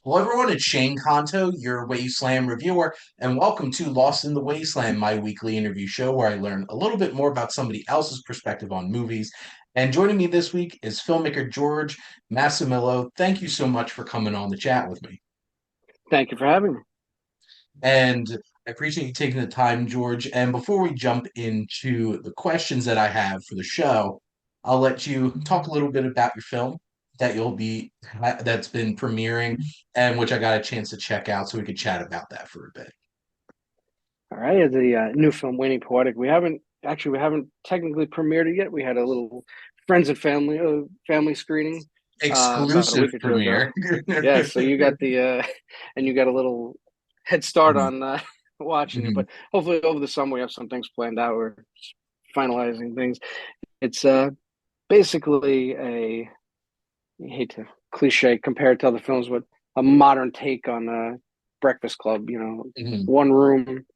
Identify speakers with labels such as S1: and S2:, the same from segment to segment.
S1: Hello, everyone. It's Shane Kanto, your Wasteland Reviewer, and welcome to Lost in the Wasteland, my weekly interview show where I learn a little bit more about somebody else's perspective on movies. And joining me this week is filmmaker George Massimillo. Thank you so much for coming on the chat with me.
S2: Thank you for having me.
S1: And I appreciate you taking the time, George. And before we jump into the questions that I have for the show, I'll let you talk a little bit about your film that's been premiering and which I got a chance to check out so we could chat about that for a bit.
S2: All right, the new film Waning Poetic. We haven't technically premiered it yet. We had a little friends and family screening about a
S1: Exclusive
S2: week or two ago.
S1: premiere.
S2: Yeah, so you got the and you got a little head start
S1: Mhm,
S2: on watching it.
S1: mhm.
S2: But hopefully over the summer we have some things planned out. We're finalizing things. It's basically I hate to cliche compare it to other films, but a modern take on Breakfast Club.
S1: Mhm.
S2: One room,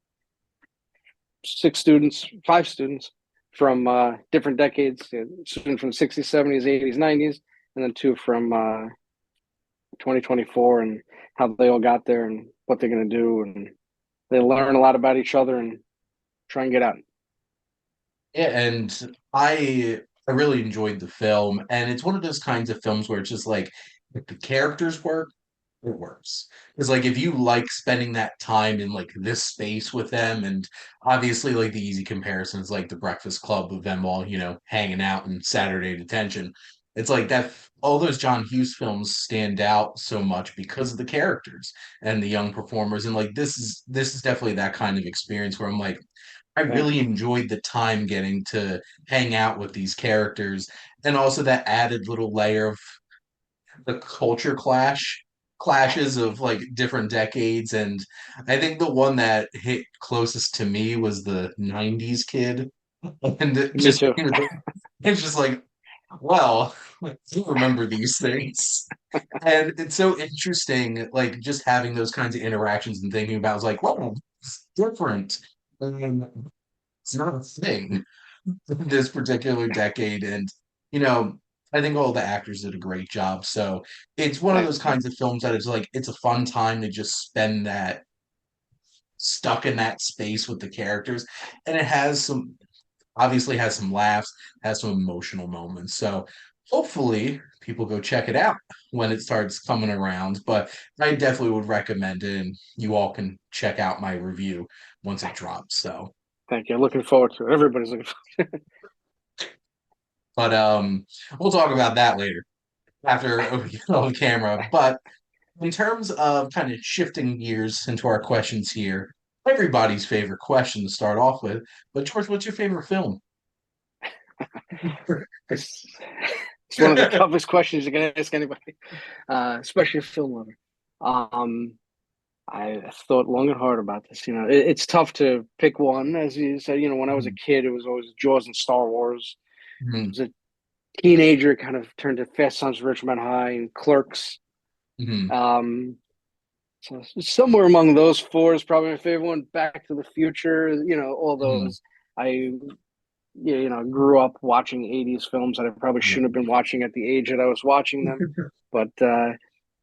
S2: five students from different decades, student from 60s, 70s, 80s, 90s, and then two from 2024 and how they all got there and what they're going to do. And they learn a lot about each other and try and get out.
S1: Yeah, and I really enjoyed the film, and it's one of those kinds of films where it's just like if the characters work, it works. Because like if you like spending that time in like this space with them, and obviously like the easy comparisons like the Breakfast Club of them all, hanging out and Saturday Detention. It's like that all those John Hughes films stand out so much because of the characters and the young performers. And like this is definitely that kind of experience where I'm like, I
S2: Yeah,
S1: really enjoyed the time getting to hang out with these characters and also that added little layer of the culture clashes of like different decades. And I think the one that hit closest to me was the 90s kid. And it
S2: me
S1: just
S2: too.
S1: it's just like, well, you remember these things. And it's so interesting, like just having those kinds of interactions and thinking about, it's like, well, it's different. And it's not a thing this particular decade. And, you know, I think all the actors did a great job. So it's one of those kinds of films that is like, it's a fun time to just spend that stuck in that space with the characters. And it has some, obviously, has some laughs, has some emotional moments. So hopefully people go check it out when it starts coming around. But I definitely would recommend it. And you all can check out my review once it drops. So.
S2: Thank you. Looking forward to it. Everybody's looking forward.
S1: But we'll talk about that later after we get on camera. But in terms of kind of shifting gears into our questions here, everybody's favorite question to start off with. But George, what's your favorite film?
S2: It's, it's one of the toughest questions you can ask anybody, especially a film lover. Um, I thought long and hard about this. It's tough to pick one, as you said. When I was a kid, it was always Jaws and Star Wars.
S1: Mhm,
S2: As a teenager, kind of turned to Fast Sons of Rich Men High and Clerks.
S1: mhm,
S2: Um, so somewhere among those four is probably my favorite one. Back to the Future. All
S1: mhm.
S2: those. I grew up watching '80s films that I probably
S1: Yeah.
S2: shouldn't have been watching at the age that I was watching them. But that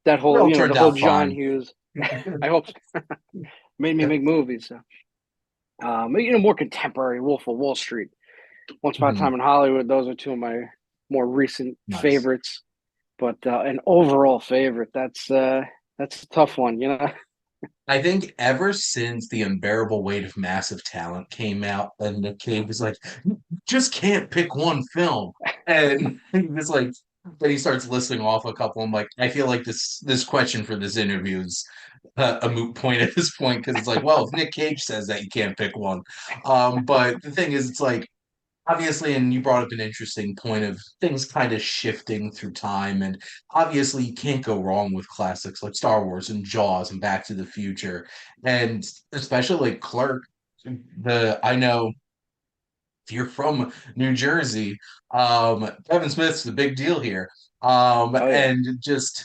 S1: It
S2: whole,
S1: all
S2: you know, the
S1: turned
S2: whole
S1: out
S2: John
S1: fine.
S2: Hughes. I hope made me make movies. So. More contemporary Wolf of Wall Street, Once Upon a
S1: Mhm.
S2: Time in Hollywood. Those are two of my more recent
S1: Nice.
S2: favorites. But an overall favorite, that's a tough one.
S1: I think ever since The Unbearable Weight of Massive Talent came out, and Nick Cage was like, "You just can't pick one film." And he was like, then he starts listing off a couple. I'm like, I feel like this question for this interview is a moot point at this point because it's like, well, if Nick Cage says that you can't pick one, but the thing is, it's like obviously, and you brought up an interesting point of things kind of shifting through time, and obviously you can't go wrong with classics like Star Wars and Jaws and Back to the Future, and especially like Clerk. The I know if you're from New Jersey, Kevin Smith's the big deal here,
S2: Oh yeah,
S1: and just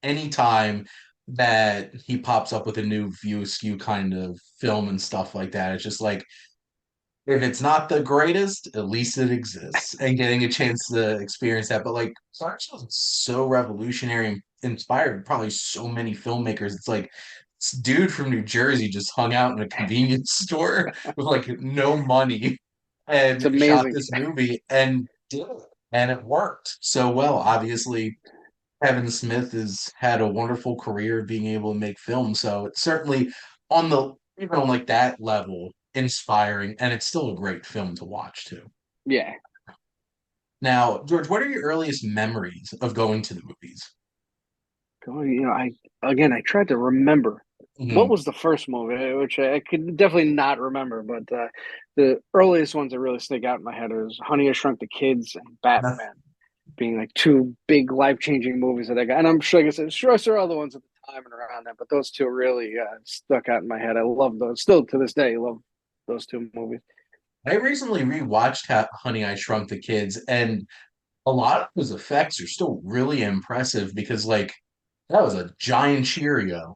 S1: anytime that he pops up with a new View Askew kind of film and stuff like that, it's just like if it's not the greatest, at least it exists, and getting a chance to experience that. But like Star Wars was so revolutionary and inspired probably so many filmmakers. It's like this dude from New Jersey just hung out in a convenience store with like no money
S2: It's
S1: and shot
S2: amazing.
S1: this movie and did it. And it worked so well. Obviously, Kevin Smith has had a wonderful career of being able to make films. So it's certainly on the even on like that level, inspiring, and it's still a great film to watch too.
S2: Yeah.
S1: Now, George, what are your earliest memories of going to the movies?
S2: I tried to remember what
S1: Mhm.
S2: was the first movie, which I could definitely not remember, but the earliest ones that really stick out in my head is Honey, I Shrunk the Kids and Batman being like two big life changing movies that I got. And I'm sure, like I said, sure, there are other ones at the time and around that, but those two really stuck out in my head. I love those. Still to this day, I love those two movies.
S1: I recently rewatched Honey, I Shrunk the Kids, and a lot of those effects are still really impressive because, like, that was a giant Cheerio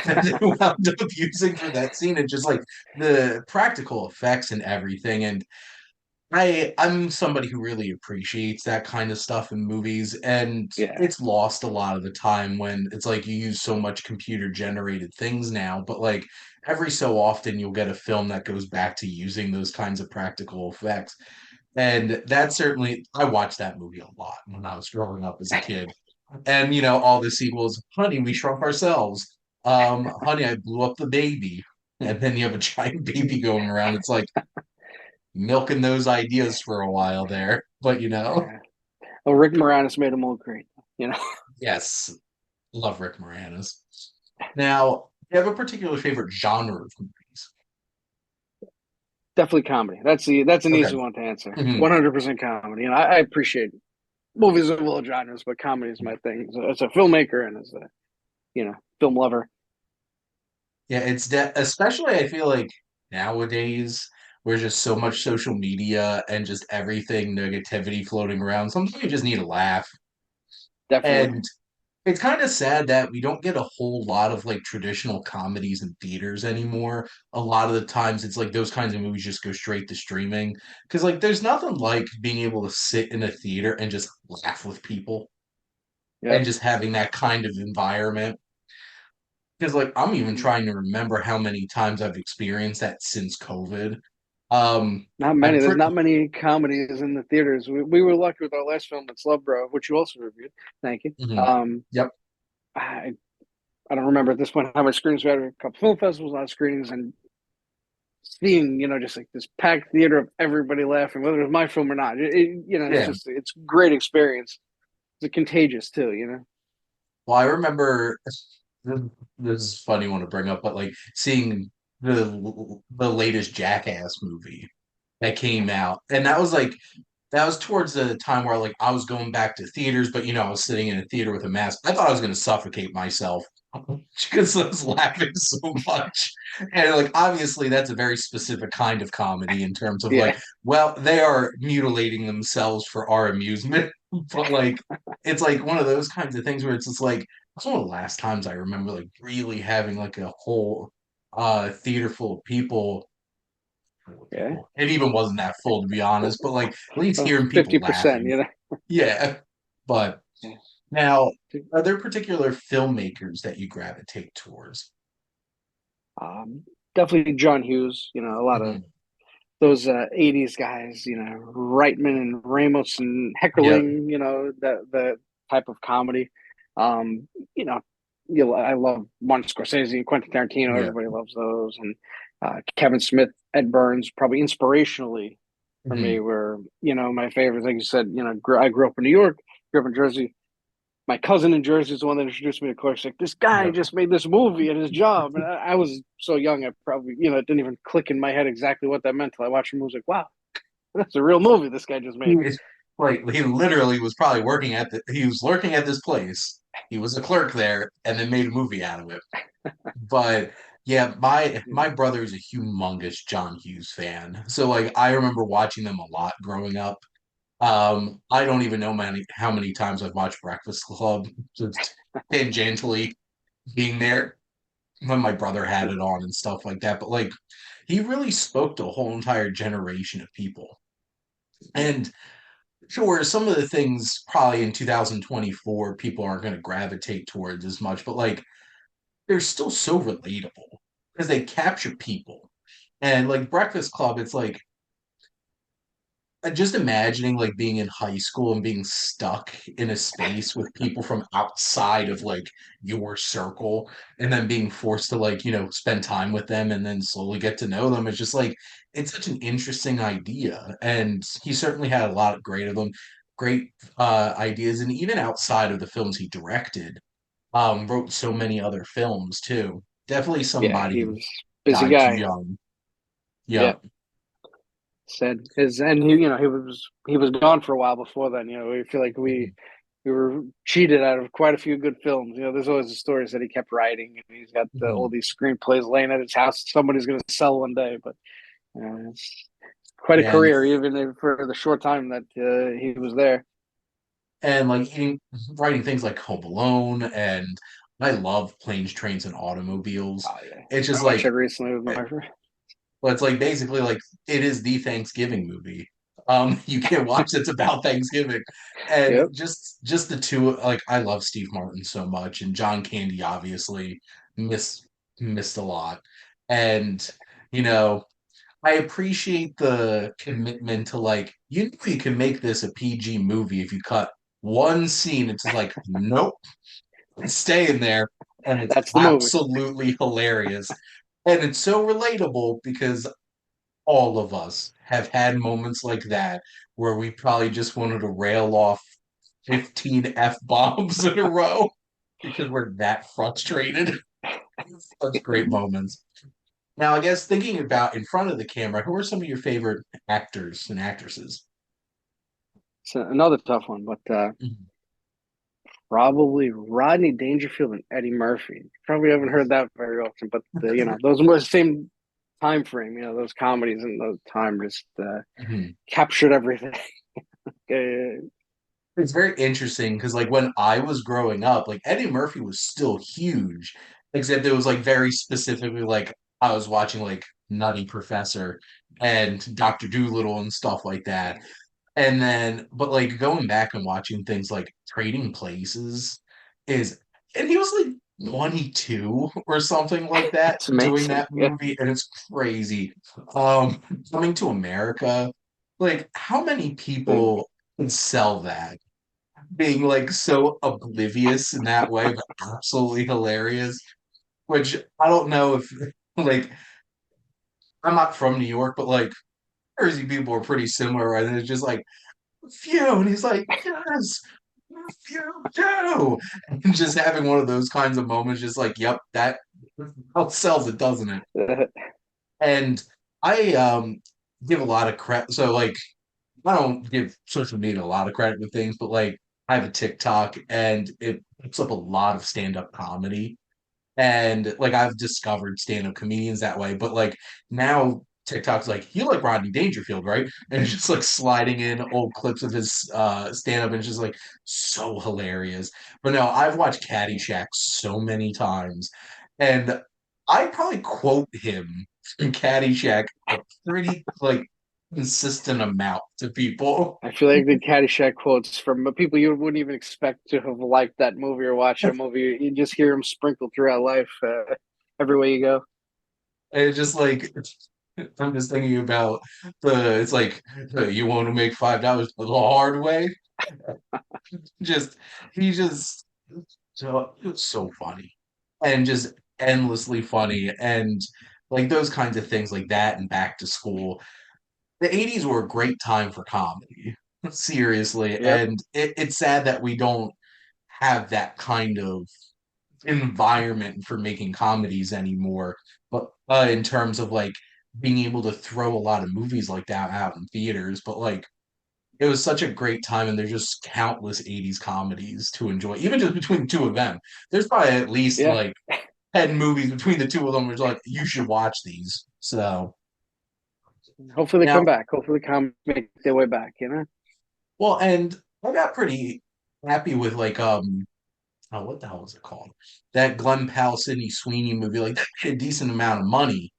S1: that they wound up using for that scene, and just like the practical effects and everything. And I'm somebody who really appreciates that kind of stuff in movies, and
S2: Yeah,
S1: it's lost a lot of the time when it's like you use so much computer generated things now, but like every so often you'll get a film that goes back to using those kinds of practical effects. And that certainly I watched that movie a lot when I was growing up as a kid. And all the sequels, Honey, We Shrunk Ourselves, Honey, I Blew Up the Baby. And then you have a giant baby going around. It's like milking those ideas for a while there. But
S2: yeah. Oh, Rick Moranis made them all great. You know,
S1: yes, love Rick Moranis. Now, do you have a particular favorite genre of movies?
S2: definitely comedy. That's an
S1: Okay.
S2: easy one to answer.
S1: Mhm.
S2: 100% comedy. I appreciate movies of all genres, but comedy is my thing. As a filmmaker and as a film lover.
S1: Yeah, especially I feel like nowadays we're just so much social media and just everything negativity floating around. Sometimes you just need a laugh.
S2: Definitely.
S1: And it's kind of sad that we don't get a whole lot of like traditional comedies in theaters anymore. A lot of the times it's like those kinds of movies just go straight to streaming. Because like there's nothing like being able to sit in a theater and just laugh with people and
S2: Yep.
S1: just having that kind of environment. Because like I'm even trying to remember how many times I've experienced that since COVID.
S2: Not
S1: I'm
S2: many. There's
S1: pretty
S2: not many comedies in the theaters. We were lucky with our last film, It's Love Bro, which you also reviewed. Thank you.
S1: mhm. Yep.
S2: I, I don't remember at this point how much screenings we had. A couple film festivals, a lot of screenings, and seeing just like this packed theater of everybody laughing, whether it was my film or not.
S1: Yeah.
S2: It's a great experience. It's contagious too.
S1: Well, I remember this is a funny one to bring up, but like seeing the latest Jackass movie that came out, and that was towards the time where like I was going back to theaters, but I was sitting in a theater with a mask. I thought I was going to suffocate myself because I was laughing so much. And like obviously that's a very specific kind of comedy in terms of
S2: Yeah.
S1: like, well, they are mutilating themselves for our amusement, but like it's like one of those kinds of things where it's just like it's one of the last times I remember like really having like a whole theater full of people.
S2: Yeah.
S1: It even wasn't that full to be honest, but like at least hearing people
S2: 50%.
S1: laughing. Yeah. But
S2: Yeah.
S1: now, are there particular filmmakers that you gravitate towards?
S2: Um, Definitely John Hughes. A lot of
S1: Mhm.
S2: those '80s guys. Reitman and Ramos and
S1: Yep.
S2: Heckling. The type of comedy. Um, you know, I love Martin Scorsese and Quentin Tarantino.
S1: Yeah.
S2: Everybody loves those, and Kevin Smith, Ed Burns, probably inspirationally for me
S1: Mhm.
S2: were my favorites. Like you said, I grew up in New York, grew up in Jersey. My cousin in Jersey is the one that introduced me to Clark. Like, this guy
S1: Yep.
S2: just made this movie at his job, and I was so young, I probably it didn't even click in my head exactly what that meant till I watched the movie. Like, wow, that's a real movie this guy just made.
S1: It's like he literally was probably he was lurking at this place. He was a clerk there and then made a movie out of it. But yeah, my brother is a humongous John Hughes fan. So like I remember watching them a lot growing up. I don't even know how many times I've watched Breakfast Club, just tangentially being there. when my brother had it on and stuff like that. But like, he really spoke to a whole entire generation of people. And sure, some of the things probably in 2024 people aren't going to gravitate towards as much, but like, they're still so relatable because they capture people. And like Breakfast Club, it's like just imagining like being in high school and being stuck in a space with people from outside of like your circle and then being forced to like, spend time with them and then slowly get to know them. It's just like it's such an interesting idea. And he certainly had a lot of great ideas. And even outside of the films he directed, wrote so many other films too. Definitely
S2: Yeah,
S1: somebody
S2: he
S1: who
S2: was a busy
S1: died too
S2: guy.
S1: young.
S2: Yeah,
S1: Yep.
S2: said his and he was gone for a while before then. We feel like we were cheated out of quite a few good films. There's always the stories that he kept writing, and he's got all
S1: Mhm.
S2: these screenplays laying at his house. Somebody's going to sell one day, but it's quite a
S1: Yeah, and
S2: career, even for the short time that he was there.
S1: like writing things like Home Alone, and I love Planes, Trains, and Automobiles.
S2: Oh yeah,
S1: It's
S2: I
S1: just
S2: watched
S1: like
S2: that recently with my friend.
S1: well, it's like basically like it is the Thanksgiving movie. You can watch it's about Thanksgiving, and
S2: Yep,
S1: just the two. Like I love Steve Martin so much, and John Candy obviously missed missed a lot, and you know I appreciate the commitment to like, you can make this a PG movie if you cut one scene. It's just like, nope, stay in there. And it's
S2: that's the movie.
S1: absolutely hilarious. And it's so relatable because all of us have had moments like that where we probably just wanted to rail off 15 F bombs in a row because we're that frustrated. Such great moments. Now, I guess thinking about in front of the camera, who are some of your favorite actors and actresses?
S2: It's another tough one, but
S1: Mhm.
S2: probably Rodney Dangerfield and Eddie Murphy. Probably haven't heard that very often, but those were the same time frame. Those comedies and those time just
S1: Mhm.
S2: captured everything. uh,
S1: It's very interesting because, like, when I was growing up, like Eddie Murphy was still huge, except it was like very specifically like I was watching like Nutty Professor and Doctor Dolittle and stuff like that. And then, but like going back and watching things like Trading Places is, and he was like 22 or something like that
S2: it's
S1: doing
S2: amazing.
S1: that
S2: Yeah,
S1: movie, and it's crazy. Coming to America, like how many people can sell that? Being like so oblivious in that way, but absolutely hilarious. Which I don't know if like I'm not from New York, but like Jersey people are pretty similar, right? And it's just like phew, and he's like, yes, phew, too. And just having one of those kinds of moments, just like, yep, that sells it, doesn't it? And I give a lot of credit. So like, I don't give social media a lot of credit with things, but like, I have a TikTok and it picks up a lot of stand-up comedy. And like I've discovered stand-up comedians that way, but like now TikTok's like, you like Rodney Dangerfield, right? And it's just like sliding in old clips of his stand-up and it's just like so hilarious. But no, I've watched Caddyshack so many times, and I probably quote him in Caddyshack a pretty like consistent amount to people.
S2: I feel like the Caddyshack quotes from people you wouldn't even expect to have liked that movie or watched that movie. You just hear them sprinkled throughout life, everywhere you go.
S1: And it's just like I'm just thinking about it's like you want to make $5 the hard way. Just he just so it was so funny and just endlessly funny and like those kinds of things like that and back to school. The 80s were a great time for comedy, seriously.
S2: Yep.
S1: And it's sad that we don't have that kind of environment for making comedies anymore. But in terms of like being able to throw a lot of movies like that out in theaters, but like it was such a great time, and there's just countless 80s comedies to enjoy, even just between the two of them. There's probably at least
S2: Yeah.
S1: like 10 movies between the two of them, which like you should watch these. So
S2: Hopefully they come
S1: now,
S2: back. Hopefully they come make their way back.
S1: well, and I got pretty happy with like oh, what the hell was it called? That Glenn Powell, Sydney Sweeney movie, like that made a decent amount of money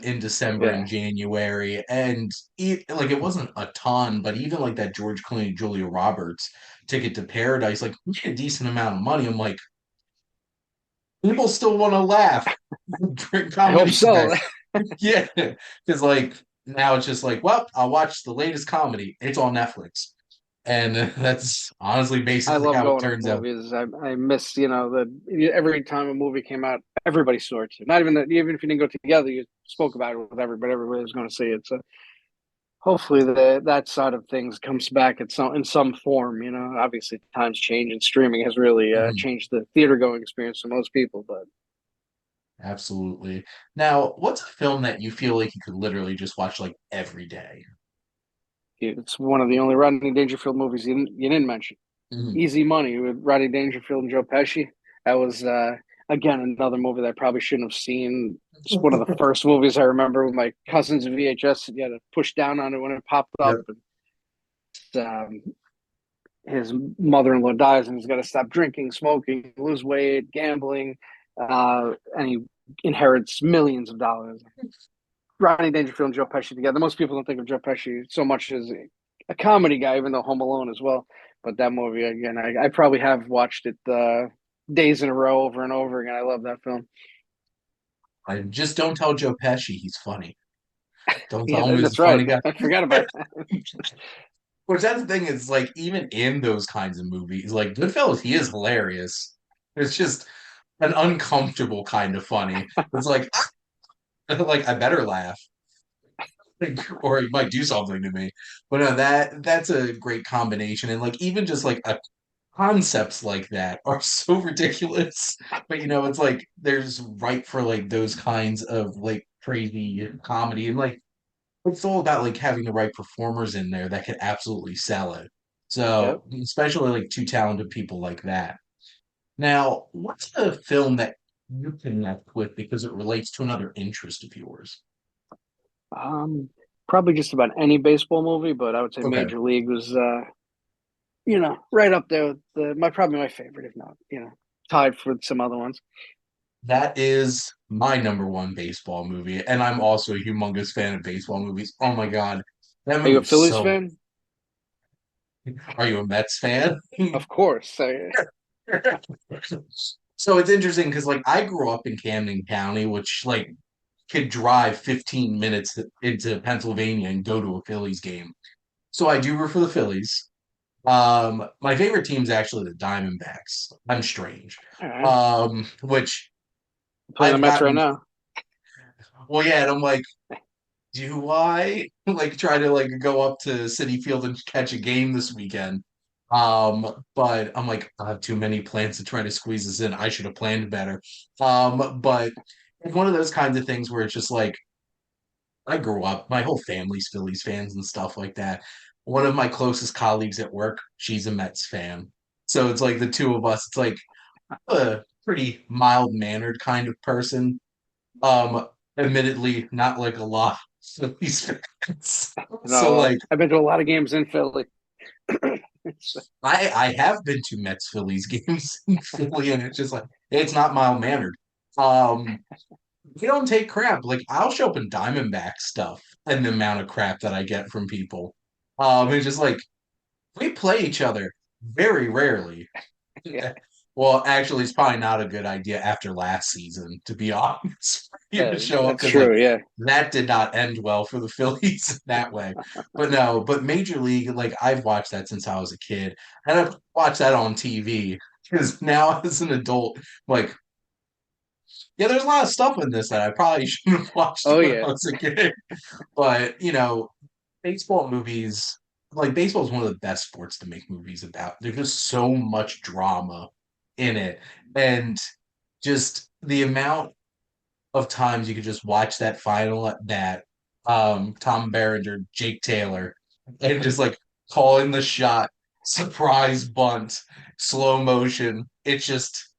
S1: in December and
S2: Yeah.
S1: January. And like it wasn't a ton, but even like that George Clooney, Julia Roberts Ticket to Paradise, like made a decent amount of money. I'm like, people still want to laugh.
S2: I hope
S1: Comedy's back.
S2: so.
S1: Yeah. Because like now it's just like, well, I'll watch the latest comedy. It's on Netflix. And that's honestly
S2: I
S1: basically
S2: love
S1: how it
S2: going to
S1: turns out.
S2: movies. I miss, the every time a movie came out, everybody saw it. Not even that, even if you didn't go together, you spoke about it with everybody. Everybody was going to see it. So hopefully that side of things comes back in some form. Obviously times change and streaming has really
S1: Mhm.
S2: changed the theater going experience for most people. But
S1: Absolutely. Now, what's a film that you feel like you could literally just watch like every day?
S2: it's one of the only Rodney Dangerfield movies you didn't mention.
S1: Mhm.
S2: Easy Money with Rodney Dangerfield and Joe Pesci. That was again another movie that I probably shouldn't have seen. It's one of the first movies I remember with my cousin's VHS. You had to push down on it when it popped up.
S1: Yep.
S2: And, his mother-in-law dies, and he's got to stop drinking, smoking, lose weight, gambling, and he inherits millions of dollars. Rodney Dangerfield and Joe Pesci together. Most people don't think of Joe Pesci so much as a comedy guy, even though Home Alone as well. But that movie, again, I probably have watched it days in a row over and over again. I love that film.
S1: I just don't tell Joe Pesci he's funny. Don't
S2: Yeah,
S1: tell him he's a
S2: that's right.
S1: funny guy.
S2: I forgot about that.
S1: Which that's the thing is like even in those kinds of movies, like Goodfellas, he is hilarious. It's just an uncomfortable kind of funny. It's like like I better laugh. Or he might do something to me. But no, that's a great combination. And like even just like a concepts like that are so ridiculous. But it's like there's right for like those kinds of like crazy comedy and like it's all about like having the right performers in there that could absolutely sell it.
S2: Yep.
S1: So especially like two talented people like that. Now, what's a film that you connect with because it relates to another interest of yours?
S2: Um, Probably just about any baseball movie, but I would say
S1: Okay.
S2: Major League was right up there with probably my favorite, if not, tied for some other ones.
S1: That is my number one baseball movie, and I'm also a humongous fan of baseball movies. Oh my God, that
S2: Are you a
S1: movie's
S2: Phillies
S1: so.
S2: fan?
S1: Are you a Mets fan?
S2: Of course.
S1: So it's interesting because like I grew up in Camden County, which like could drive 15 minutes into Pennsylvania and go to a Phillies game. So I do root for the Phillies. My favorite team is actually the Diamondbacks. I'm strange.
S2: All right.
S1: Which
S2: Playing the
S1: I've
S2: Mets right
S1: gotten.
S2: now.
S1: Well, yeah, and I'm like, do I like try to like go up to City Field and catch a game this weekend? But I'm like, I have too many plans to try to squeeze this in. I should have planned better. But it's one of those kinds of things where it's just like I grew up, my whole family's Phillies fans and stuff like that. One of my closest colleagues at work, she's a Mets fan. So it's like the two of us, it's like a pretty mild-mannered kind of person. Admittedly, not like a lot of Phillies fans. So like
S2: I've been to a lot of games in Philly.
S1: I have been to Mets Phillies games in Philly, and it's just like it's not mild mannered. Um, they don't take crap. Like I'll show up in Diamondback stuff, and the amount of crap that I get from people. It's just like we play each other very rarely.
S2: Yeah,
S1: Well, actually, it's probably not a good idea after last season, to be honest, for you to show up
S2: that's
S1: because like
S2: true. Yeah,
S1: that did not end well for the Phillies that way. But no, but Major League, like I've watched that since I was a kid, and I've watched that on TV because now as an adult, like yeah, there's a lot of stuff in this that I probably shouldn't have watched
S2: oh
S1: when I
S2: yeah,
S1: was a kid. But baseball movies, like baseball is one of the best sports to make movies about. There's just so much drama in it, and just the amount of times you could just watch that final that Tom Berenger, Jake Taylor, and just like call in the shot, surprise bunt, slow motion. It's just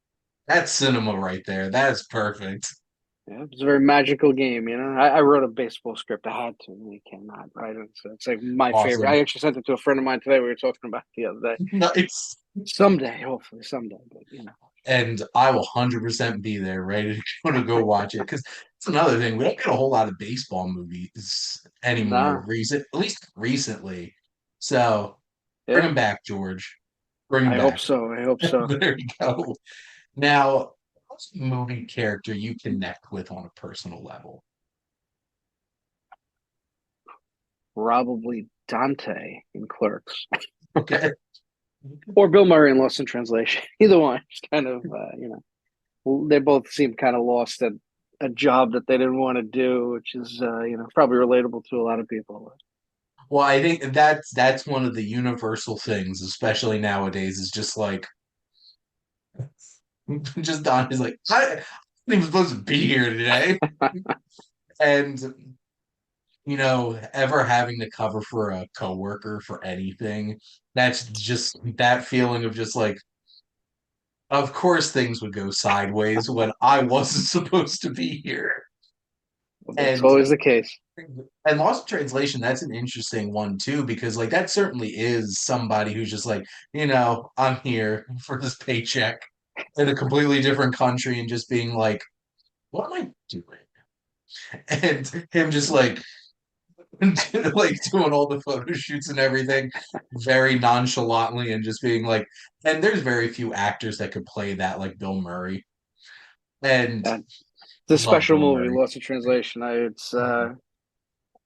S1: that's cinema right there. That is perfect.
S2: yeah. It's a very magical game. I wrote a baseball script. I had to. You cannot write it. So it's like my favorite.
S1: Awesome.
S2: I actually sent it to a friend of mine today. We were talking about it the other day.
S1: Nice.
S2: Someday, hopefully someday, but
S1: And I will 100% be there, ready to go watch it. Because it's another thing. We don't get a whole lot of baseball movies anymore,
S2: nah,
S1: at least recently. So bring
S2: yeah,
S1: him back, George. Bring him
S2: I hope
S1: back.
S2: so. I hope so.
S1: There you go. Now, what's a movie character you connect with on a personal level?
S2: Probably Dante in Clerks
S1: Okay.
S2: or Bill Murray in Lost in Translation. Either one. It's kind of they both seem kind of lost at a job that they didn't want to do, which is probably relatable to a lot of people.
S1: Well, I think that's one of the universal things, especially nowadays, is just like just Don is like, I wasn't even supposed to be here today. And ever having to cover for a coworker for anything, that's just that feeling of just like, of course things would go sideways when I wasn't supposed to be here.
S2: That's
S1: And
S2: always the case.
S1: Lost in Translation, that's an interesting one too, because like that certainly is somebody who's just like, I'm here for this paycheck in a completely different country and just being like, what am I doing? And him just like like doing all the photo shoots and everything very nonchalantly and just being like, and there's very few actors that could play that like Bill Murray. And
S2: And it's a
S1: love
S2: special
S1: Bill
S2: movie,
S1: Murray.
S2: Lost in Translation. It's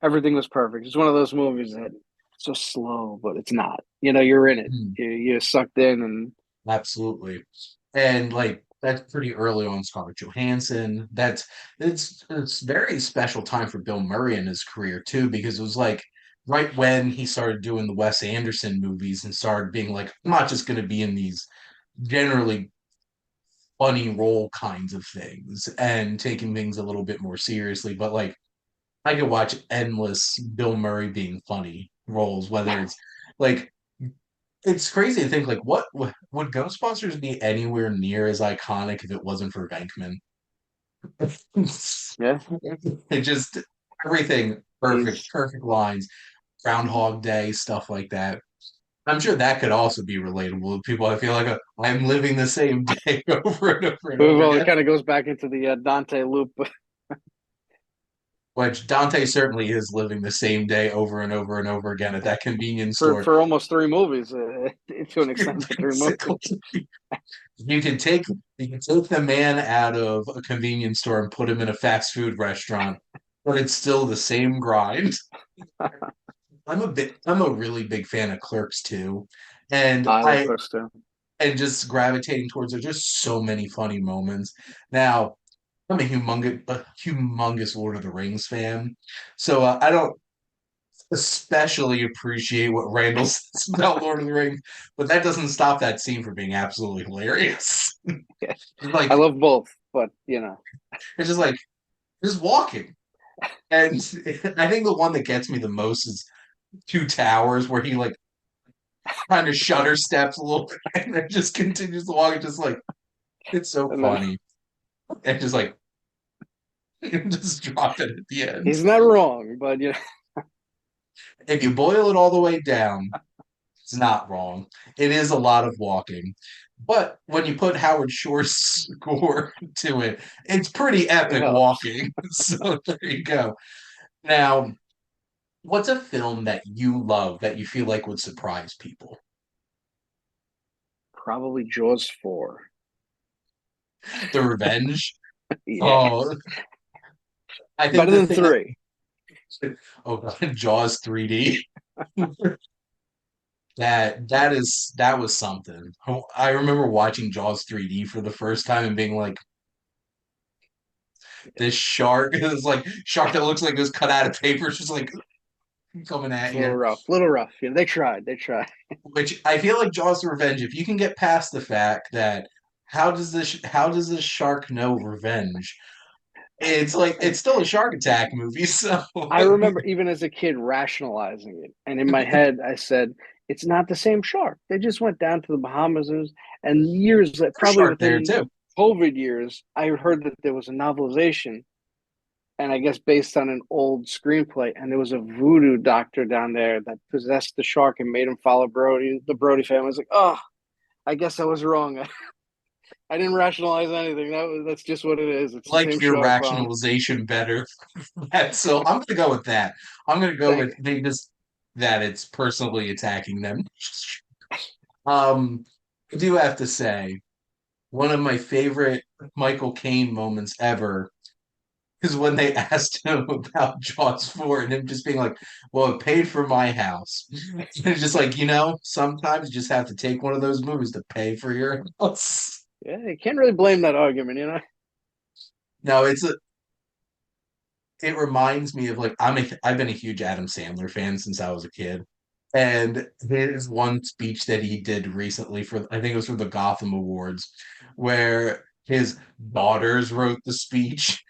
S2: everything was perfect. It's one of those movies that it's so slow, but it's not. You're in it.
S1: Mhm.
S2: You're sucked in, and
S1: Absolutely. And like that's pretty early on Scarlett Johansson. It's very special time for Bill Murray in his career too, because it was like right when he started doing the Wes Anderson movies and started being like, I'm not just gonna be in these generally funny role kinds of things and taking things a little bit more seriously. But like I could watch endless Bill Murray being funny roles, whether it's like it's crazy to think like what would Ghostbusters be anywhere near as iconic if it wasn't for Venkman?
S2: yeah,
S1: It just everything perfect,
S2: he's
S1: perfect lines, Groundhog Day, stuff like that. I'm sure that could also be relatable to people. I feel like I'm living the same day over and over and over
S2: well, it
S1: again.
S2: kind of goes back into the Dante loop
S1: Which Dante certainly is living the same day over and over and over again at that convenience
S2: for
S1: store.
S2: almost three movies, to an extent, for three movies.
S1: Basically, you can take the man out of a convenience store and put him in a fast food restaurant, but it's still the same grind. I'm a really big fan of Clerks too. And
S2: I love
S1: I
S2: Clerks too.
S1: and just gravitating towards there's just so many funny moments. Now, I'm a humongous Lord of the Rings fan. So I don't especially appreciate what Randall says about Lord of the Rings, but that doesn't stop that scene from being absolutely hilarious.
S2: Yeah, I
S1: Like
S2: love both, but
S1: it's just like just walking. And I think the one that gets me the most is Two Towers, where he like kind of shutter steps a little bit and then just continues to walk. Just like it's so
S2: and then
S1: funny. And just like just drop it at the end.
S2: he's not wrong, but
S1: If you boil it all the way down, it's not wrong. It is a lot of walking. But when you put Howard Shore's score to it, it's pretty
S2: it
S1: epic
S2: helps.
S1: walking. So there you go. Now, what's a film that you love that you feel like would surprise people?
S2: Probably Jaws 4.
S1: The Revenge.
S2: Yeah,
S1: Oh, I think
S2: better
S1: the
S2: than
S1: thing that
S2: 3.
S1: oh God, Jaws 3D. That was something. I remember watching Jaws 3D for the first time and being like, this shark is like shark that looks like it was cut out of paper. It's just like coming
S2: It's
S1: at
S2: a little
S1: you.
S2: rough, little rough. They tried. They tried.
S1: Which I feel like Jaws: The Revenge. If you can get past the fact that how does this shark know revenge? It's like it's still a shark attack movie. So
S2: I remember even as a kid rationalizing it, and in my head I said, "It's not the same shark. They just went down to the Bahamas." And years,
S1: there's a
S2: probably
S1: shark there
S2: within
S1: too.
S2: COVID years, I heard that there was a novelization, and I guess based on an old screenplay, and there was a voodoo doctor down there that possessed the shark and made him follow Brody. The Brody family was like, "Oh." I guess I was wrong. I didn't rationalize anything. That's just what it is. It's the
S1: Like
S2: same
S1: your
S2: show, I promise.
S1: rationalization better. So I'm gonna go with that. I'm gonna go
S2: Thank
S1: with
S2: you.
S1: they just that it's personally attacking them. Um, I do have to say, one of my favorite Michael Caine moments ever is when they asked him about Jaws 4 and him just being like, well, it paid for my house. And it's just like, sometimes you just have to take one of those movies to pay for your house.
S2: Yeah, you can't really blame that argument, you know.
S1: No, it reminds me of like I've been a huge Adam Sandler fan since I was a kid. And his one speech that he did recently for I think it was for the Gotham Awards, where his daughters wrote the speech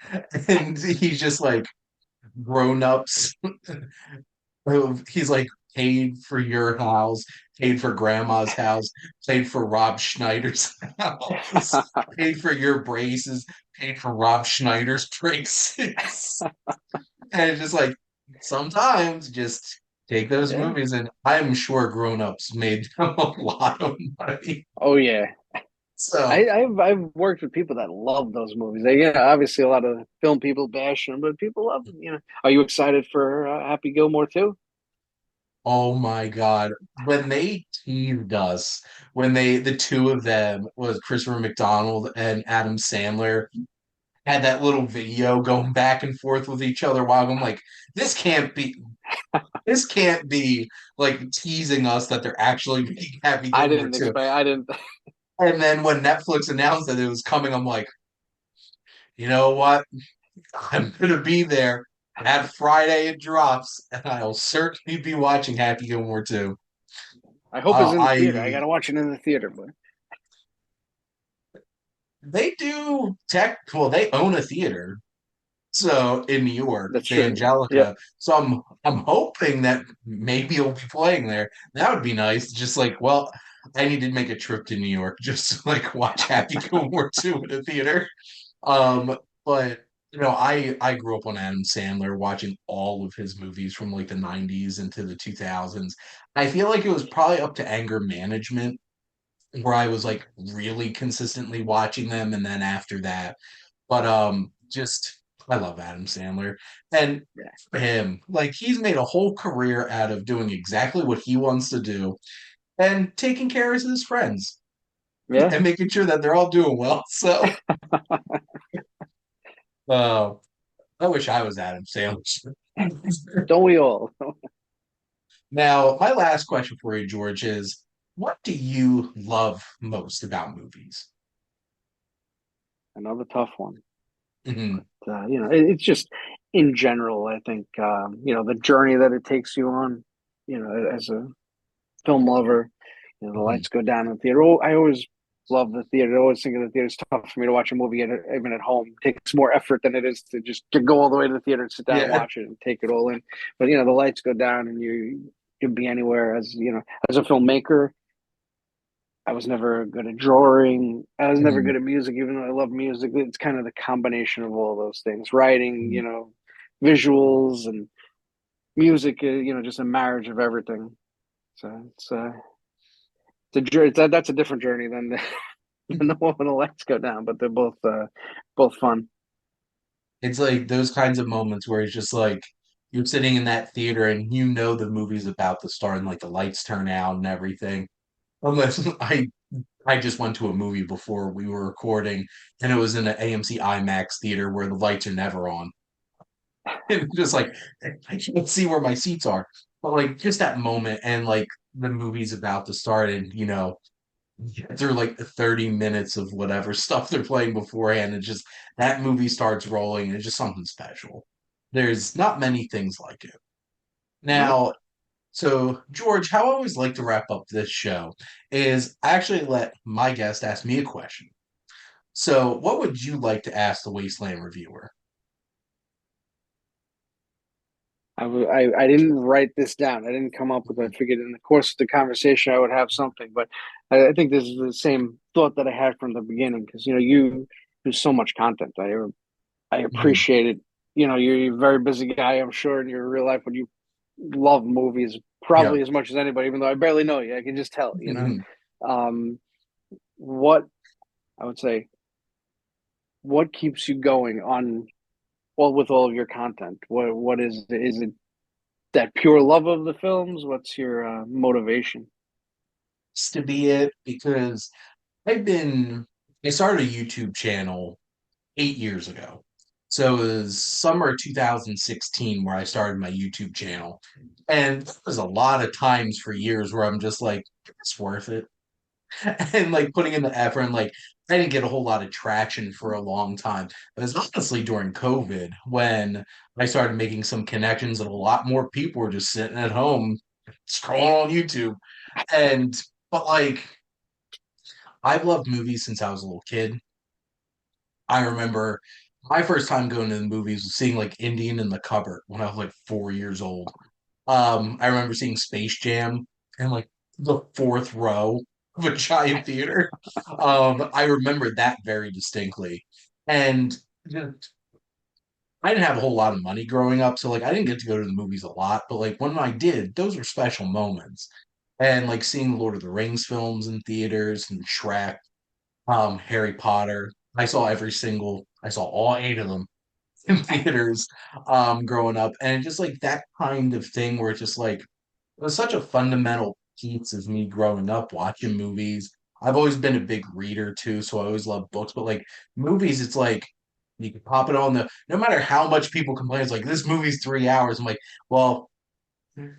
S1: and he's just like grown-ups. He's like paid for your house, paid for grandma's house, paid for Rob Schneider's house, paid for your braces, paid for Rob Schneider's braces. And it's just like sometimes just take those
S2: Yeah.
S1: movies, and I'm sure grown-ups made them a lot of money.
S2: Oh yeah.
S1: So,
S2: I've worked with people that love those movies. They, obviously a lot of film people bash them, but people love them. Are you excited for Happy Gilmore too?
S1: oh my God, when they teased us, when the two of them was Christopher McDonald and Adam Sandler had that little video going back and forth with each other while I'm like, this can't be this can't be like teasing us that they're actually making Happy
S2: I
S1: Gilmore
S2: didn't
S1: 2.
S2: expect. I didn't.
S1: And then when Netflix announced that it was coming, I'm like, you know what? I'm gonna be there. That Friday it drops, and I'll certainly be watching Happy Gilmore 2.
S2: I hope it's in the theater. I
S1: I
S2: gotta watch it in the theater, but
S1: They do well, they own a theater. So in New York,
S2: that's
S1: the
S2: true. Yeah,
S1: Angelica. So I'm hoping that maybe it'll be playing there. That would be nice. Just like, well, I need to make a trip to New York just to like watch Happy Gilmore 2 in a theater. Um, but I grew up on Adam Sandler watching all of his movies from like the 90s into the 2000s. I feel like it was probably up to Anger Management where I was like really consistently watching them and then after that. But just I love Adam Sandler. And
S2: yeah,
S1: for him, like he's made a whole career out of doing exactly what he wants to do and taking care of his friends
S2: yeah.
S1: and making sure that they're all doing well. So uh I wish I was Adam Sandler.
S2: Don't we all?
S1: Now, my last question for you, George, is what do you love most about movies?
S2: Another tough one.
S1: Hmm.
S2: It's just in general. I think the journey that it takes you on. As a film lover. The
S1: Hmm.
S2: lights go down in the theater. Oh, I always love the theater. I always think of the theater. It's tough for me to watch a movie even at home. It takes more effort than it is to just to go all the way to the theater and sit down and
S1: Yeah.
S2: watch it and take it all in. But the lights go down and you can be anywhere. As a filmmaker, I was never good at drawing. I was never
S1: Hmm.
S2: good at music, even though I love music. It's kind of the combination of all those things. Writing, visuals and music. Just a marriage of everything. So it's a journey. That's a different journey than than the one when the lights go down, but they're both fun.
S1: It's like those kinds of moments where it's just like you're sitting in that theater and the movie's about to start and like the lights turn out and everything. Unless I just went to a movie before we were recording and it was in an AMC IMAX theater where the lights are never on. And just like I can't see where my seats are. But like just that moment and like the movie's about to start and get through like the 30 minutes of whatever stuff they're playing beforehand and just that movie starts rolling and it's just something special. There's not many things like it.
S2: Nope.
S1: Now, so George, how I always like to wrap up this show is I actually let my guest ask me a question. So, what would you like to ask the Wasteland Reviewer?
S2: I didn't write this down. I didn't come up with it. I figured in the course of the conversation I would have something, but I think this is the same thought that I had from the beginning because you do so much content. I
S1: Mhm,
S2: appreciate it. You're a very busy guy, I'm sure, in your real life, but you love movies
S1: yeah.
S2: probably as much as anybody, even though I barely know you. I can just tell.
S1: Mhm,
S2: Um, what I would say, what keeps you going on well with all of your content? What is it? Is it that pure love of the films? What's your motivation?
S1: Used to be it because I've been I started a YouTube channel 8 years ago. So it was summer 2016 where I started my YouTube channel. And there was a lot of times for years where I'm just like, it's worth it. And like putting in the effort and like I didn't get a whole lot of traction for a long time. It was honestly during COVID when I started making some connections and a lot more people were just sitting at home scrolling on YouTube. And but like I've loved movies since I was a little kid. I remember my first time going to the movies was seeing like Indian in the Cupboard when I was like 4 years old. I remember seeing Space Jam in like the fourth row of a giant theater. I remember that very distinctly. And just, I didn't have a whole lot of money growing up, so like I didn't get to go to the movies a lot, but like when I did, those were special moments. And like seeing the Lord of the Rings films in theaters and Shrek, Harry Potter. I saw all eight of them in theaters growing up. And just like that kind of thing where it's just like it was such a fundamental piece of me growing up watching movies. I've always been a big reader too, so I always love books. But like movies, it's like you can pop it on the no matter how much people complain, it's like this movie's 3 hours. I'm like, well,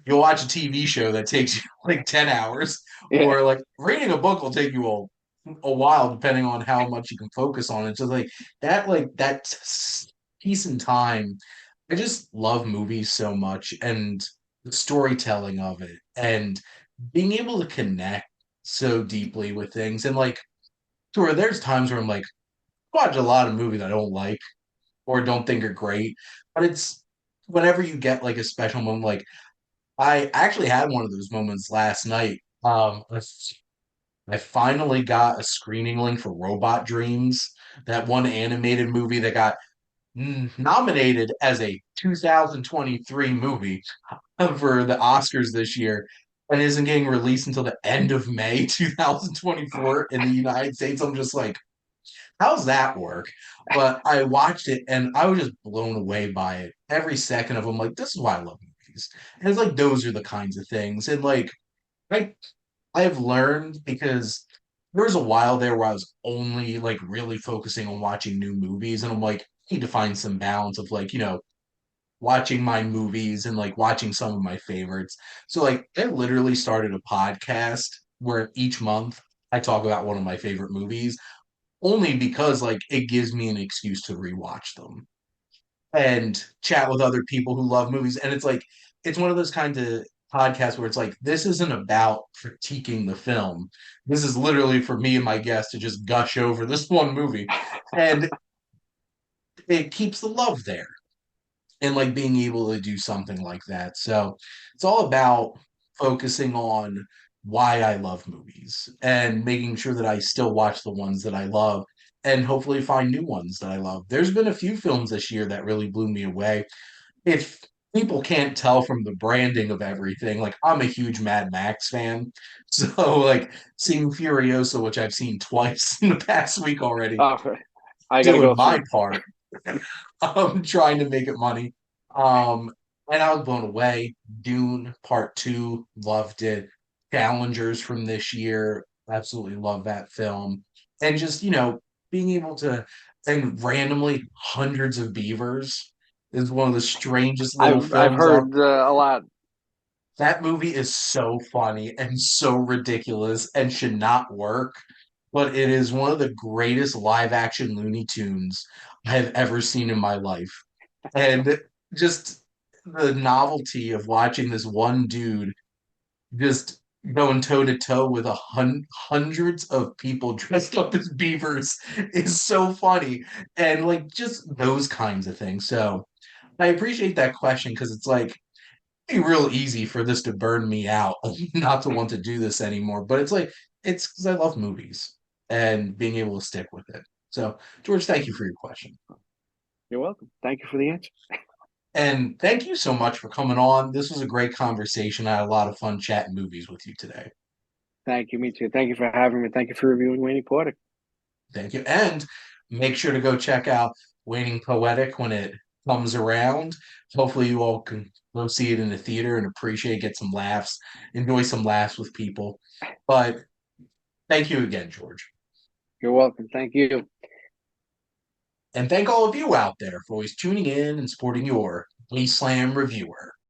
S1: you'll watch a TV show that takes you like 10 hours,
S2: Yeah,
S1: or like reading a book will take you a while, depending on how much you can focus on it. So, like that piece in time, I just love movies so much and the storytelling of it and being able to connect so deeply with things. And like, to where there's times where I'm like, watch a lot of movies I don't like or don't think are great, but it's whenever you get like a special moment, like I actually had one of those moments last night. I finally got a screening link for Robot Dreams, that one animated movie that got nominated as a 2023 movie for the Oscars this year and isn't getting released until the end of May 2024 in the United States. I'm just like, how's that work? But I watched it and I was just blown away by it. Every second of them, like, this is why I love movies. And it's like those are the kinds of things. And like I I've learned because there was a while there where I was only like really focusing on watching new movies. And I'm like, I need to find some balance of like, watching my movies and like watching some of my favorites. So like I literally started a podcast where each month I talk about one of my favorite movies only because like it gives me an excuse to rewatch them and chat with other people who love movies. And it's like it's one of those kinds of podcasts where it's like this isn't about critiquing the film. This is literally for me and my guests to just gush over this one movie. And it keeps the love there and like being able to do something like that. So it's all about focusing on why I love movies and making sure that I still watch the ones that I love and hopefully find new ones that I love. There's been a few films this year that really blew me away. If people can't tell from the branding of everything, like I'm a huge Mad Max fan. So like seeing Furiosa, which I've seen twice in the past week already,
S2: oh, I got to
S1: doing
S2: go
S1: my
S2: through.
S1: part trying to make it money. Um, and I was blown away. Dune Part Two, loved it. Challengers from this year, absolutely love that film. And just being able to and randomly hundreds of beavers is one of the strangest little
S2: I've
S1: films out.
S2: heard a lot.
S1: That movie is so funny and so ridiculous and should not work, but it is one of the greatest live action Looney Tunes I have ever seen in my life. And just the novelty of watching this one dude just going toe to toe with hundreds of people dressed up as beavers is so funny. And like just those kinds of things. So I appreciate that question because it's like be real easy for this to burn me out, not to want to do this anymore. But it's like it's because I love movies and being able to stick with it. So, George, thank you for your question.
S2: You're welcome. Thank you for the answer.
S1: And thank you so much for coming on. This was a great conversation. I had a lot of fun chatting movies with you today.
S2: Thank you. Me too. Thank you for having me. Thank you for reviewing Wayne Porter.
S1: Thank you. And make sure to go check out Waiting Poetic when it comes around. Hopefully, you all can go see it in the theater and appreciate, get some laughs, enjoy some laughs with people. But thank you again, George.
S2: You're welcome. Thank you.
S1: And thank all of you out there for always tuning in and supporting your Wasteland Reviewer.